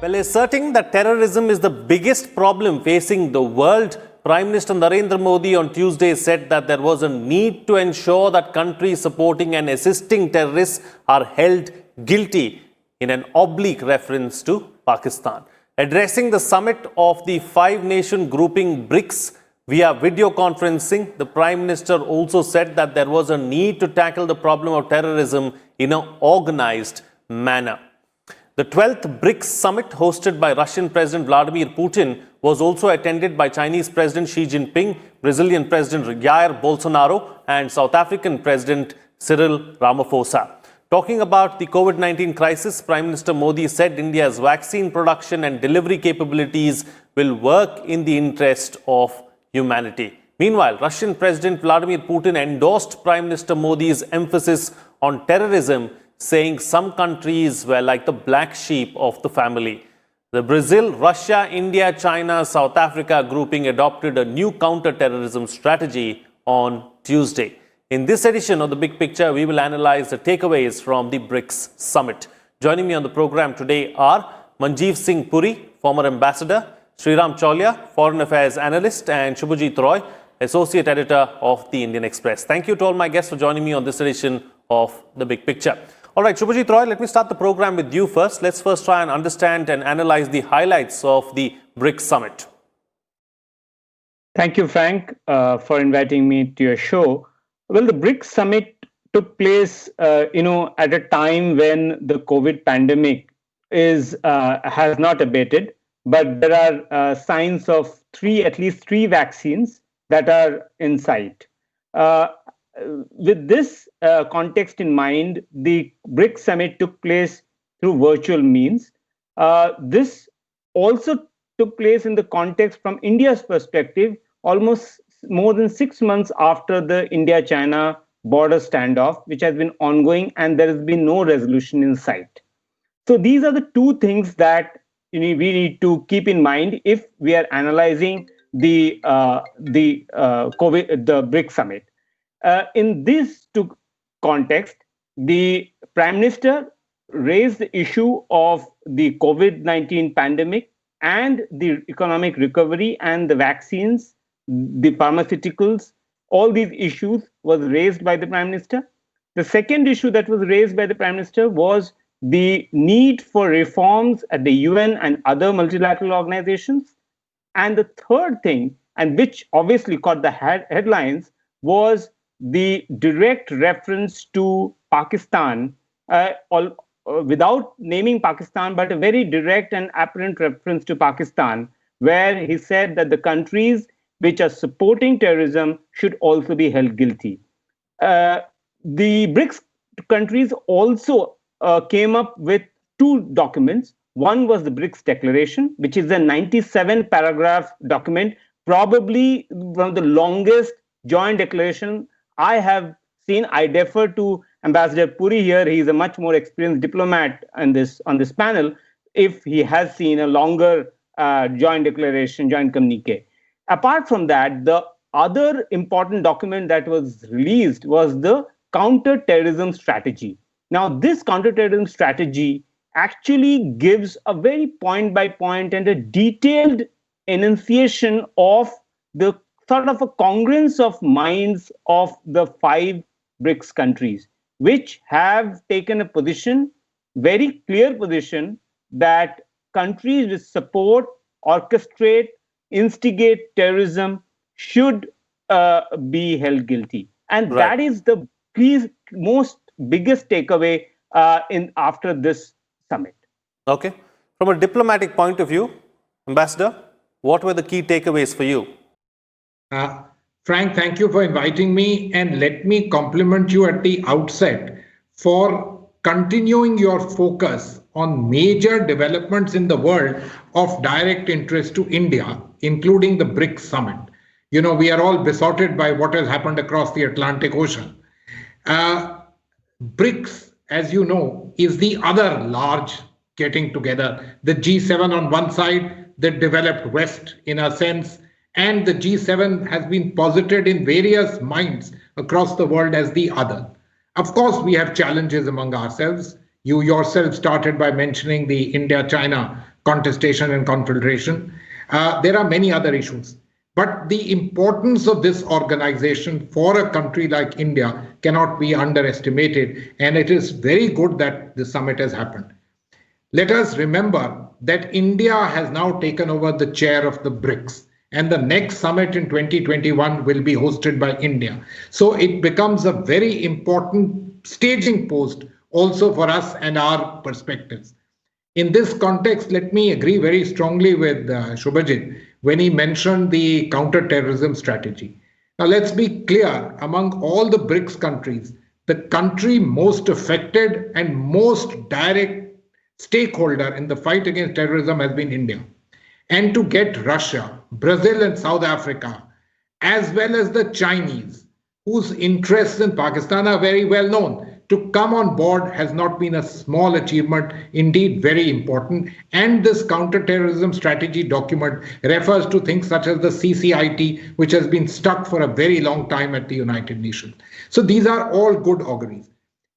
Well, asserting that terrorism is the biggest problem facing the world, Prime Minister Narendra Modi on Tuesday said that there was a need to ensure that countries supporting and assisting terrorists are held guilty in an oblique reference to Pakistan. Addressing the summit of the five-nation grouping BRICS via video conferencing, the Prime Minister also said that there was a need to tackle the problem of terrorism in an organized manner. The 12th BRICS Summit, hosted by Russian President Vladimir Putin, was also attended by Chinese President Xi Jinping, Brazilian President Jair Bolsonaro, and South African President Cyril Ramaphosa. Talking about the COVID-19 crisis, Prime Minister Modi said India's vaccine production and delivery capabilities will work in the interest of humanity. Meanwhile, Russian President Vladimir Putin endorsed Prime Minister Modi's emphasis on terrorism, saying some countries were like the black sheep of the family. The Brazil, Russia, India, China, South Africa grouping adopted a new counter-terrorism strategy on Tuesday. In this edition of The Big Picture, we will analyze the takeaways from the BRICS Summit. Joining me on the program today are Manjeev Singh Puri, former ambassador, Sriram Chaulia, foreign affairs analyst, and Shubhajit Roy, associate editor of the Indian Express. Thank you to all my guests for joining me on this edition of The Big Picture. All right, Shubhajit Roy, let me start the program with you first. Let's first try and understand and analyze the highlights of the BRICS Summit. Thank you, Frank, for inviting me to your show. Well, the BRICS Summit took place, at a time when the COVID pandemic has not abated, but there are signs of at least three vaccines that are in sight. With this context in mind, the BRICS Summit took place through virtual means. This also took place in the context from India's perspective, almost more than 6 months after the India-China border standoff, which has been ongoing, and there has been no resolution in sight. So these are the two things that we need to keep in mind if we are analyzing the BRICS Summit. In this context, the Prime Minister raised the issue of the COVID-19 pandemic and the economic recovery and the vaccines, the pharmaceuticals. All these issues was raised by the Prime Minister. The second issue that was raised by the Prime Minister was the need for reforms at the UN and other multilateral organizations. And the third thing, and which obviously caught the headlines, was the direct reference to Pakistan, without naming Pakistan, but a very direct and apparent reference to Pakistan, where he said that the countries which are supporting terrorism should also be held guilty. The BRICS countries also came up with two documents. One was the BRICS Declaration, which is a 97-paragraph document, probably one of the longest joint declaration I have seen. I defer to Ambassador Puri here. He is a much more experienced diplomat on this panel, if he has seen a longer joint declaration, joint communique. Apart from that, the other important document that was released was the counter-terrorism strategy. Now, this counter-terrorism strategy actually gives a very point-by-point and a detailed enunciation of the sort of a congruence of minds of the five BRICS countries, which have taken a position, very clear position, that countries which support, orchestrate, instigate terrorism should be held guilty. And right. That is the most biggest takeaway after this summit. Okay. From a diplomatic point of view, Ambassador, what were the key takeaways for you? Frank, thank you for inviting me, and let me compliment you at the outset for continuing your focus on major developments in the world of direct interest to India, including the BRICS Summit. We are all besotted by what has happened across the Atlantic Ocean. BRICS, as you know, is the other large getting together. The G7 on one side, the developed West in a sense, and the G7 has been posited in various minds across the world as the other. Of course, we have challenges among ourselves. You yourself started by mentioning the India-China contestation and confederation. There are many other issues. But the importance of this organization for a country like India cannot be underestimated. And it is very good that the summit has happened. Let us remember that India has now taken over the chair of the BRICS. And the next summit in 2021 will be hosted by India. So it becomes a very important staging post also for us and our perspectives. In this context, let me agree very strongly with Shubhajit when he mentioned the counterterrorism strategy. Now, let's be clear, among all the BRICS countries, the country most affected and most direct stakeholder in the fight against terrorism has been India. And to get Russia, Brazil and South Africa, as well as the Chinese, whose interests in Pakistan are very well known, to come on board has not been a small achievement, indeed very important. And this counterterrorism strategy document refers to things such as the CCIT, which has been stuck for a very long time at the United Nations. So these are all good auguries.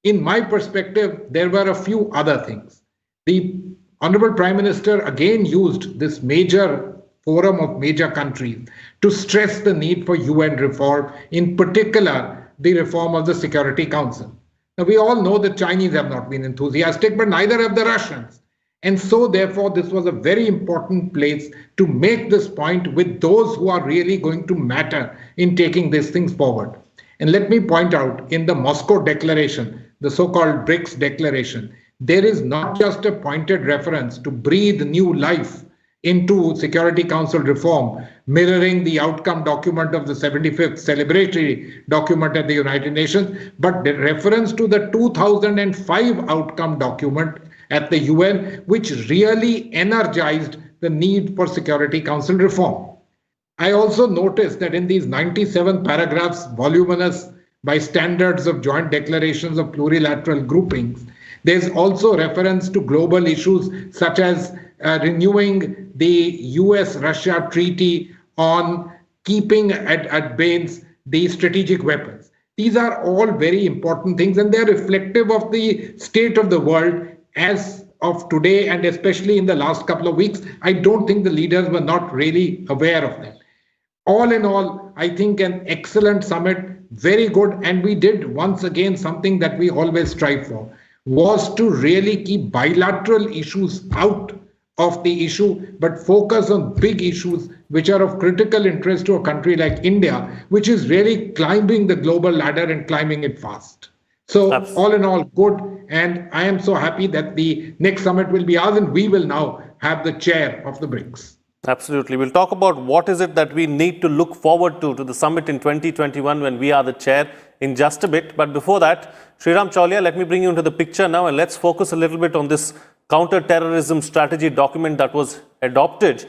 In my perspective, there were a few other things. The Honorable Prime Minister again used this major forum of major countries to stress the need for UN reform, in particular, the reform of the Security Council. Now, we all know the Chinese have not been enthusiastic, but neither have the Russians. And so, therefore, this was a very important place to make this point with those who are really going to matter in taking these things forward. And let me point out, in the Moscow Declaration, the so-called BRICS Declaration, there is not just a pointed reference to breathe new life into Security Council reform, mirroring the outcome document of the 75th celebratory document at the United Nations, but the reference to the 2005 outcome document at the UN, which really energized the need for Security Council reform. I also noticed that in these 97 paragraphs, voluminous by standards of joint declarations of plurilateral groupings, there's also reference to global issues such as renewing the US-Russia treaty on keeping at bay the strategic weapons. These are all very important things, and they're reflective of the state of the world as of today, and especially in the last couple of weeks. I don't think the leaders were not really aware of that. All in all, I think an excellent summit, very good, and we did once again something that we always strive for, was to really keep bilateral issues out of the issue, but focus on big issues which are of critical interest to a country like India, which is really climbing the global ladder and climbing it fast. So all in all, good. And I am so happy that the next summit will be ours and we will now have the chair of the BRICS. Absolutely. We'll talk about what is it that we need to look forward to the summit in 2021 when we are the chair in just a bit. But before that, Sriram Chaulia, let me bring you into the picture now and let's focus a little bit on this counter-terrorism strategy document that was adopted.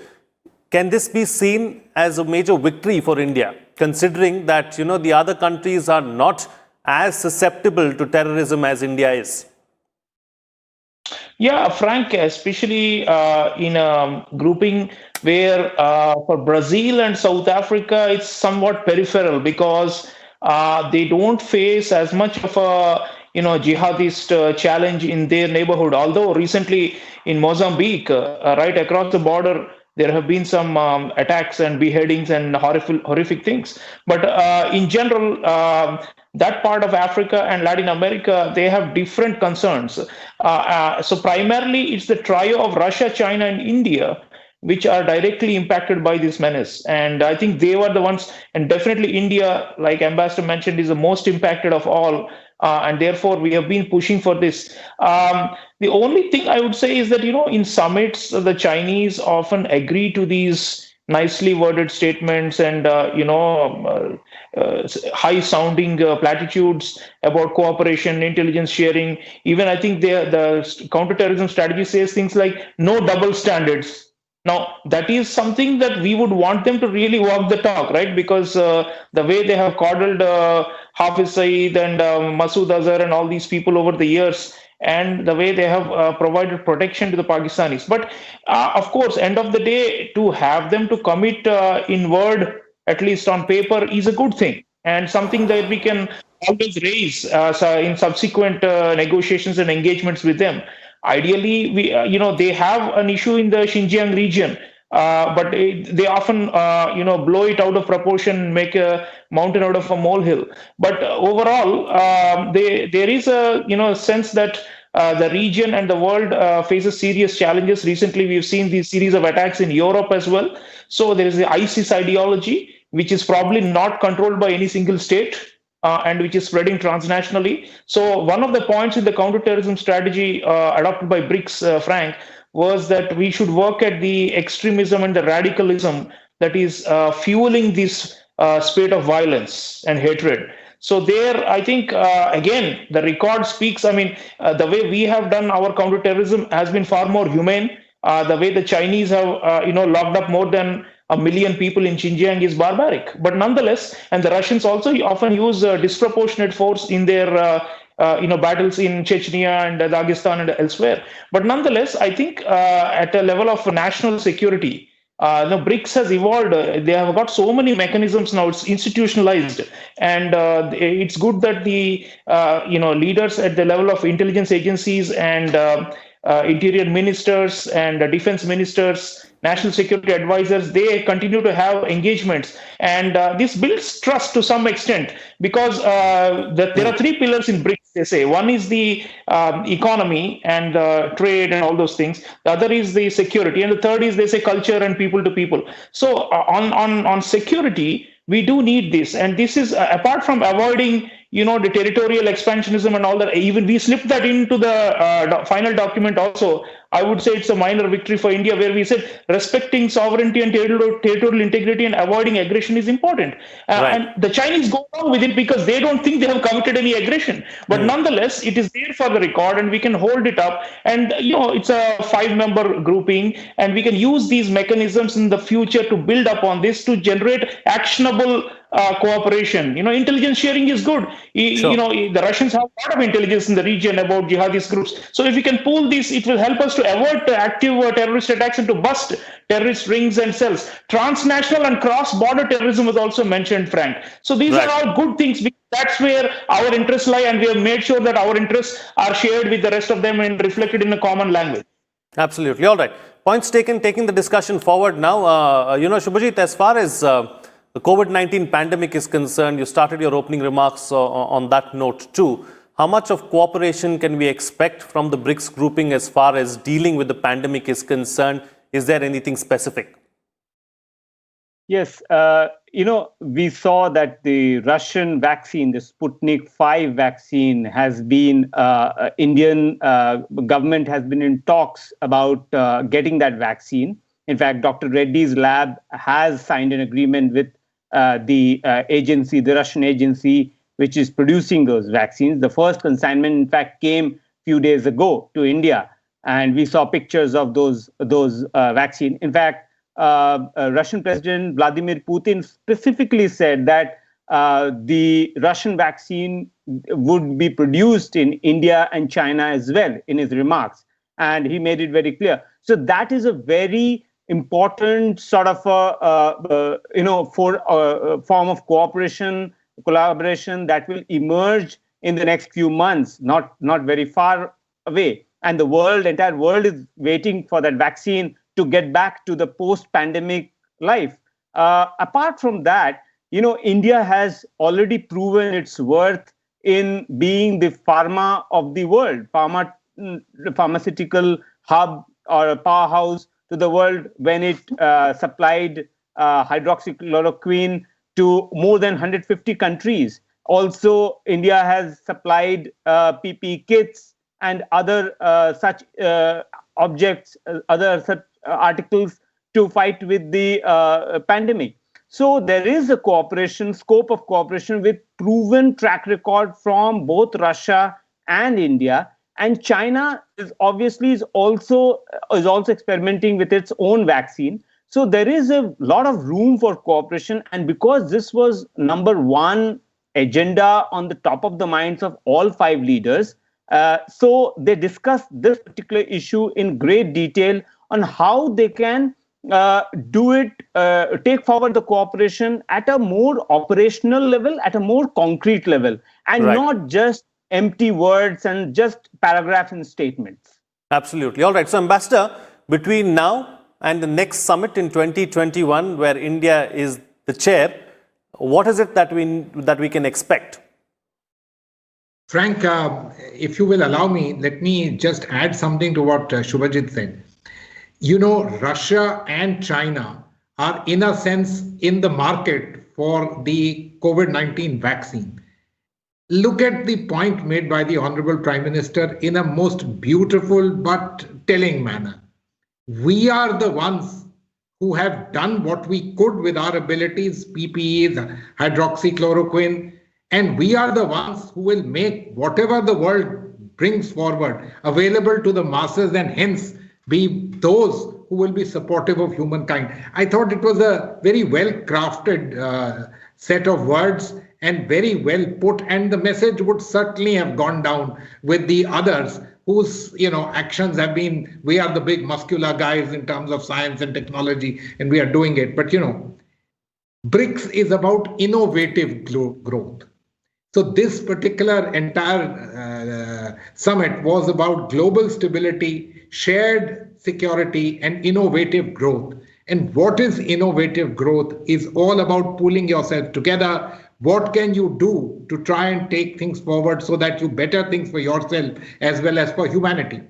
Can this be seen as a major victory for India, considering that, the other countries are not as susceptible to terrorism as India is? Yeah, Frank, especially in a grouping where for Brazil and South Africa, it's somewhat peripheral because they don't face as much of a jihadist challenge in their neighborhood. Although recently in Mozambique, right across the border, there have been some attacks and beheadings and horrific things. But in general, that part of Africa and Latin America, they have different concerns. So primarily, it's the trio of Russia, China, and India, which are directly impacted by this menace. And I think they were the ones, and definitely India, like Ambassador mentioned, is the most impacted of all. And therefore, we have been pushing for this. The only thing I would say is that, in summits, the Chinese often agree to these nicely worded statements and, high-sounding platitudes about cooperation, intelligence sharing. Even I think the counterterrorism strategy says things like no double standards. Now, that is something that we would want them to really walk the talk, right? Because the way they have coddled Hafiz Saeed and Masood Azhar and all these people over the years, and the way they have provided protection to the Pakistanis. But of course, end of the day, to have them to commit in word, at least on paper, is a good thing, and something that we can always raise in subsequent negotiations and engagements with them. Ideally, they have an issue in the Xinjiang region, but they often, blow it out of proportion, make a mountain out of a molehill. But overall, there is a sense that the region and the world faces serious challenges. Recently, we've seen these series of attacks in Europe as well. So there is the ISIS ideology, which is probably not controlled by any single state. And which is spreading transnationally. So one of the points in the counterterrorism strategy adopted by BRICS, Frank, was that we should work at the extremism and the radicalism that is fueling this spate of violence and hatred. So there, I think, again, the record speaks. I mean, the way we have done our counterterrorism has been far more humane. The way the Chinese have, locked up more than 1 million people in Xinjiang is barbaric. But nonetheless, and the Russians also often use disproportionate force in their battles in Chechnya and Dagestan and elsewhere. But nonetheless, I think at a level of national security, the BRICS has evolved. They have got so many mechanisms now. It's institutionalized, and it's good that the leaders at the level of intelligence agencies and interior ministers and defense ministers, national security advisors, they continue to have engagements. And this builds trust to some extent, because there are 3 pillars in BRICS, they say. One is the economy and trade and all those things. The other is the security. And the third is, they say, culture and people to people. So on security, we do need this. And this is, apart from avoiding the territorial expansionism and all that, even we slipped that into the final document also. I would say it's a minor victory for India, where we said respecting sovereignty and territorial integrity and avoiding aggression is important. Right. And the Chinese go along with it because they don't think they have committed any aggression. But nonetheless, it is there for the record, and we can hold it up. And, it's a 5-member grouping, and we can use these mechanisms in the future to build upon this, to generate actionable cooperation. Intelligence sharing is good. Sure. The Russians have a lot of intelligence in the region about jihadist groups. So if we can pool this, it will help us to avert active terrorist attacks and to bust terrorist rings and cells. Transnational and cross-border terrorism was also mentioned, Frank. So these are all good things, because that's where our interests lie, and we have made sure that our interests are shared with the rest of them and reflected in a common language. Absolutely. All right. Points taken, taking the discussion forward now. Shubhajit, as far as the COVID-19 pandemic is concerned, you started your opening remarks on that note too. How much of cooperation can we expect from the BRICS grouping as far as dealing with the pandemic is concerned? Is there anything specific? Yes, we saw that the Russian vaccine, the Sputnik 5 vaccine, has been, Indian government has been in talks about getting that vaccine. In fact, Dr. Reddy's lab has signed an agreement with the agency, the Russian agency, which is producing those vaccines. The first consignment, in fact, came a few days ago to India, and we saw pictures of those vaccines. In fact, Russian President Vladimir Putin specifically said that the Russian vaccine would be produced in India and China as well in his remarks, and he made it very clear. So that is a very important sort of form of collaboration that will emerge in the next few months, not very far away. And the entire world is waiting for that vaccine to get back to the post-pandemic life. Apart from that, India has already proven its worth in being the pharma of the world, pharmaceutical hub or a powerhouse to the world, when it supplied hydroxychloroquine to more than 150 countries. Also, India has supplied PPE kits and other such objects, other such articles to fight with the pandemic. So there is a scope of cooperation with proven track record from both Russia and India. And China is also experimenting with its own vaccine. So there is a lot of room for cooperation. And because this was number one agenda on the top of the minds of all 5 leaders, so they discussed this particular issue in great detail on how they can take forward the cooperation at a more operational level, at a more concrete level, and not just empty words and just paragraphs and statements. Absolutely. All right. So, Ambassador, between now and the next summit in 2021, where India is the chair, what is it that we can expect? Frank, if you will allow me, let me just add something to what Shubhajit said. You know, Russia and China are, in a sense, in the market for the COVID-19 vaccine. Look at the point made by the Honorable Prime Minister in a most beautiful but telling manner. We are the ones who have done what we could with our abilities, PPEs, hydroxychloroquine, and we are the ones who will make whatever the world brings forward available to the masses and hence be those who will be supportive of humankind. I thought it was a very well crafted set of words and very well put, and the message would certainly have gone down with the others whose actions have been, we are the big muscular guys in terms of science and technology and we are doing it. But BRICS is about innovative growth. So this particular entire summit was about global stability, shared security, and innovative growth. And what is innovative growth is all about pulling yourself together. What can you do to try and take things forward so that you better things for yourself as well as for humanity?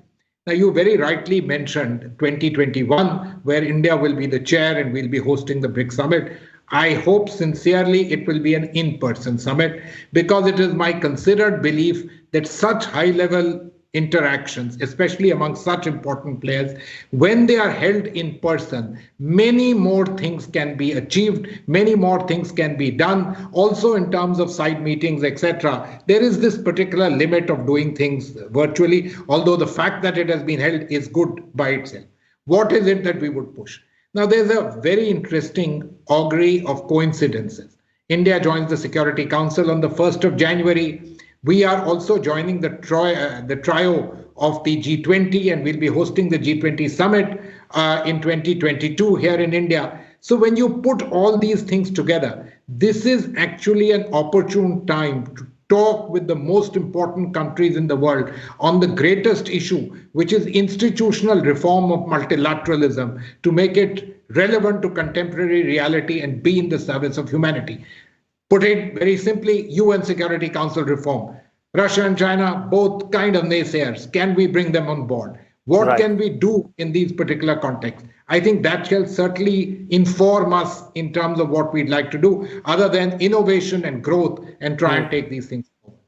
Now, you very rightly mentioned 2021, where India will be the chair and we'll be hosting the BRICS Summit. I hope sincerely it will be an in-person summit because it is my considered belief that such high-level interactions, especially among such important players, when they are held in person, many more things can be achieved, many more things can be done. Also in terms of side meetings, etc. There is this particular limit of doing things virtually, although the fact that it has been held is good by itself. What is it that we would push? Now, there's a very interesting augury of coincidences. India joins the Security Council on the 1st of January. We are also joining the trio of the G20, and we'll be hosting the G20 Summit in 2022 here in India. So when you put all these things together, this is actually an opportune time to talk with the most important countries in the world on the greatest issue, which is institutional reform of multilateralism to make it relevant to contemporary reality and be in the service of humanity. Put it very simply, UN Security Council reform. Russia and China, both kind of naysayers. Can we bring them on board? What can we do in these particular contexts? I think that shall certainly inform us in terms of what we'd like to do, other than innovation and growth, and try and take these things forward.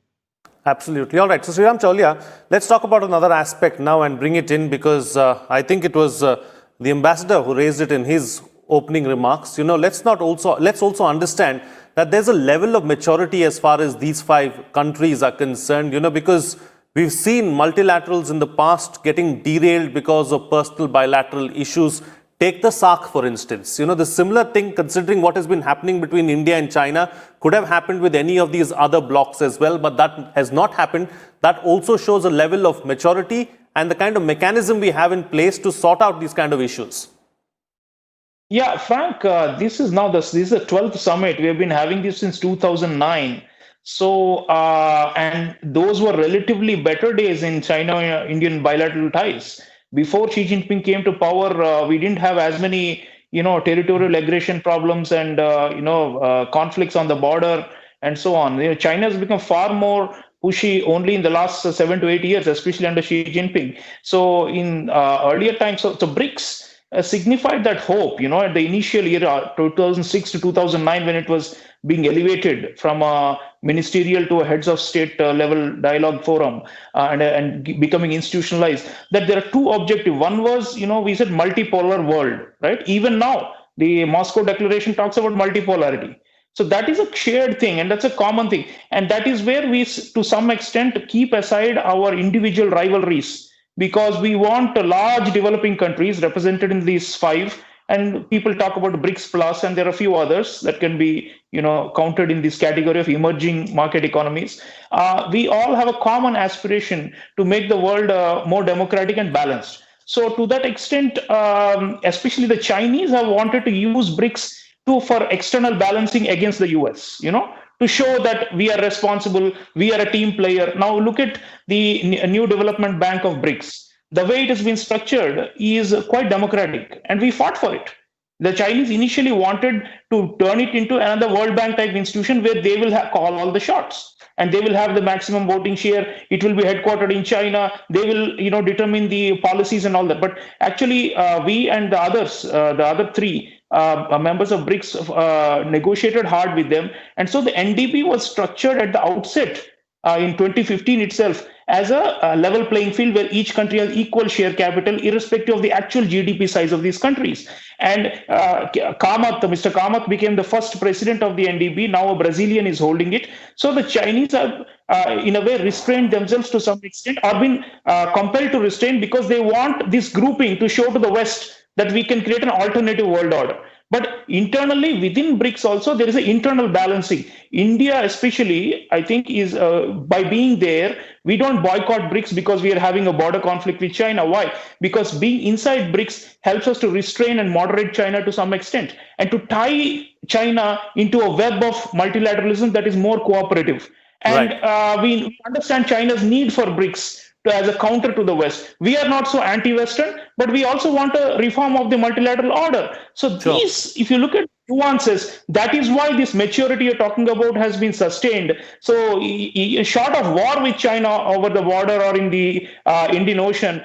Absolutely. All right. So, Sriram Chaulia, let's talk about another aspect now and bring it in because I think it was the ambassador who raised it in his opening remarks. Let's also understand that there's a level of maturity as far as these 5 countries are concerned, because we've seen multilaterals in the past getting derailed because of personal bilateral issues. Take the SAARC, for instance. The similar thing, considering what has been happening between India and China, could have happened with any of these other blocs as well, but that has not happened. That also shows a level of maturity and the kind of mechanism we have in place to sort out these kind of issues. Yeah, Frank, this is the 12th summit. We have been having this since 2009. So, and those were relatively better days in China-Indian bilateral ties. Before Xi Jinping came to power, we didn't have as many, territorial aggression problems and, conflicts on the border and so on. China has become far more pushy only in the last 7 to 8 years, especially under Xi Jinping. So in earlier times, so BRICS signified that hope, at the initial year, 2006 to 2009, when it was being elevated from a ministerial to a heads of state level dialogue forum and becoming institutionalized, that there are 2 objectives. One was, we said multipolar world, right? Even now, the Moscow Declaration talks about multipolarity. So that is a shared thing, and that's a common thing. And that is where we, to some extent, keep aside our individual rivalries, because we want large developing countries represented in these 5. And people talk about BRICS Plus, and there are a few others that can be, counted in this category of emerging market economies. We all have a common aspiration to make the world more democratic and balanced. So to that extent, especially the Chinese have wanted to use BRICS for external balancing against the US, to show that we are responsible, we are a team player. Now look at the new development bank of BRICS. the way it has been structured is quite democratic, and we fought for it. The Chinese initially wanted to turn it into another World Bank type institution where they will call all the shots and they will have the maximum voting share. It will be headquartered in China. They will, determine the policies and all that. But actually, we and the others, the other three members of BRICS, negotiated hard with them, and so the NDB was structured at the outset in 2015 itself as a level playing field where each country has equal share capital irrespective of the actual GDP size of these countries. And Mr. Kamath became the first president of the NDB. Now a Brazilian is holding it. So the Chinese have, in a way, restrained themselves to some extent, or been compelled to restrain because they want this grouping to show to the West that we can create an alternative world order. But internally, within BRICS also, there is an internal balancing. India especially, I think, is by being there, we don't boycott BRICS because we are having a border conflict with China. Why? Because being inside BRICS helps us to restrain and moderate China to some extent, and to tie China into a web of multilateralism that is more cooperative. And we understand China's need for BRICS as a counter to the West. We are not so anti-Western, but we also want a reform of the multilateral order. So these, if you look at nuances, that is why this maturity you're talking about has been sustained. So short of war with China over the border or in the Indian Ocean,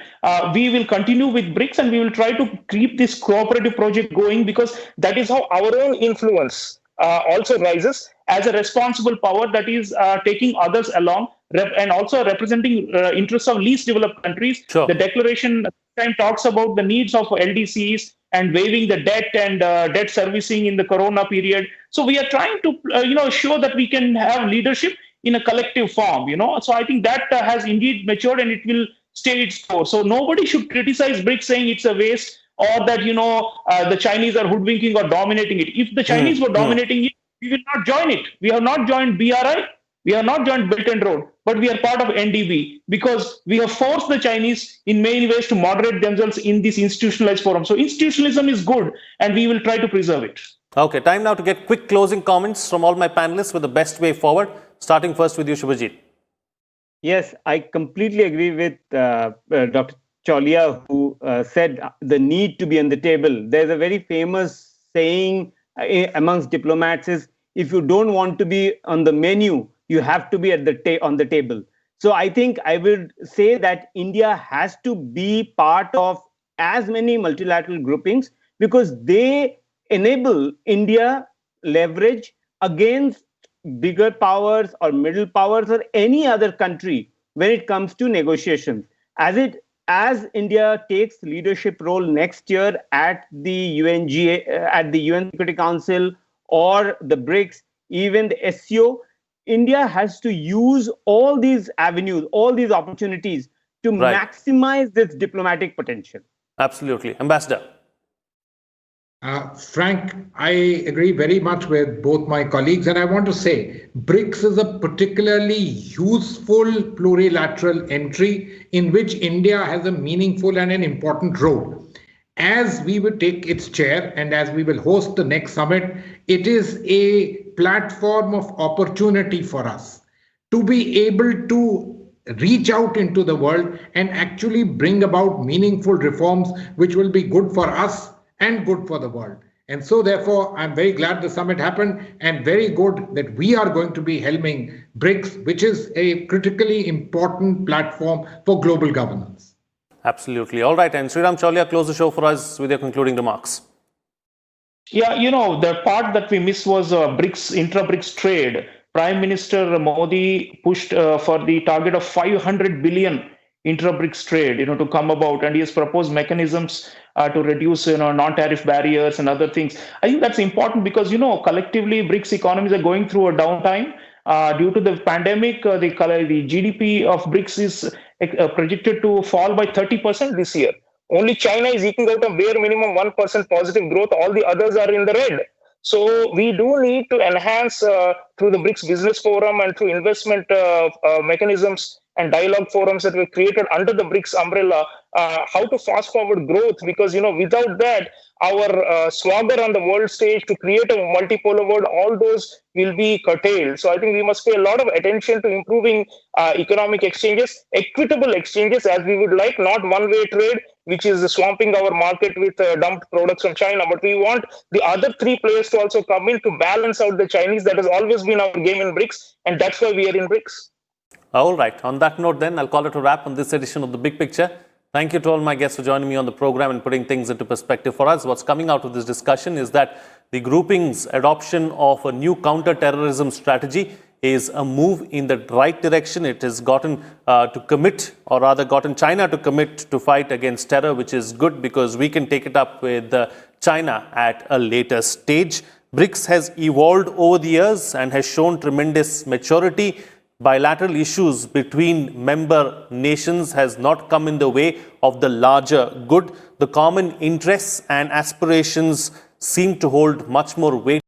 we will continue with BRICS and we will try to keep this cooperative project going, because that is how our own influence also rises as a responsible power that is taking others along and also representing interests of least developed countries. The declaration time talks about the needs of LDCs and waiving the debt and debt servicing in the Corona period. So we are trying to show that we can have leadership in a collective form. So I think that has indeed matured and it will stay its course. So nobody should criticize BRICS saying it's a waste, or that the Chinese are hoodwinking or dominating it. If the Chinese were dominating it, we will not join it. We have not joined BRI. We have not joined Belt and Road, but we are part of NDB because we have forced the Chinese in many ways to moderate themselves in this institutionalized forum. So institutionalism is good and we will try to preserve it. Okay, time now to get quick closing comments from all my panelists with the best way forward. Starting first with you, Shubhajit. Yes, I completely agree with Dr. Cholia, who said the need to be on the table. There's a very famous saying amongst diplomats is, if you don't want to be on the menu, you have to be at on the table. So I think I would say that India has to be part of as many multilateral groupings because they enable India leverage against bigger powers or middle powers or any other country when it comes to negotiations. As India takes leadership role next year at the UNGA, at the UN Security Council or the BRICS, even the SCO, India has to use all these avenues, all these opportunities to maximize this diplomatic potential. Absolutely. Ambassador. Frank, I agree very much with both my colleagues, and I want to say BRICS is a particularly useful plurilateral entry in which India has a meaningful and an important role. As we will take its chair and as we will host the next summit, it is a platform of opportunity for us to be able to reach out into the world and actually bring about meaningful reforms which will be good for us and good for the world. And so therefore, I'm very glad the summit happened and very good that we are going to be helming BRICS, which is a critically important platform for global governance. Absolutely. All right. And Sriram Cholia, close the show for us with your concluding remarks. Yeah, the part that we missed was BRICS, intra-BRICS trade. Prime Minister Modi pushed for the target of 500 billion intra-BRICS trade, to come about, and he has proposed mechanisms to reduce, non-tariff barriers and other things. I think that's important because, collectively BRICS economies are going through a downtime due to the pandemic. The GDP of BRICS is projected to fall by 30% this year. Only China is eking out a bare minimum 1% positive growth. All the others are in the red. So we do need to enhance through the BRICS Business Forum and through investment mechanisms and dialogue forums that were created under the BRICS umbrella, how to fast forward growth, because without that, our swagger on the world stage to create a multipolar world, all those will be curtailed. So I think we must pay a lot of attention to improving economic exchanges, equitable exchanges as we would like, not one-way trade, which is swamping our market with dumped products from China. But we want the other three players to also come in to balance out the Chinese. That has always been our game in BRICS, and that's why we are in BRICS. All right. On that note, then, I'll call it a wrap on this edition of The Big Picture. Thank you to all my guests for joining me on the program and putting things into perspective for us. What's coming out of this discussion is that the grouping's adoption of a new counter-terrorism strategy is a move in the right direction. It has gotten gotten China to commit to fight against terror, which is good because we can take it up with China at a later stage. BRICS has evolved over the years and has shown tremendous maturity. Bilateral issues between member nations has not come in the way of the larger good. The common interests and aspirations seem to hold much more weight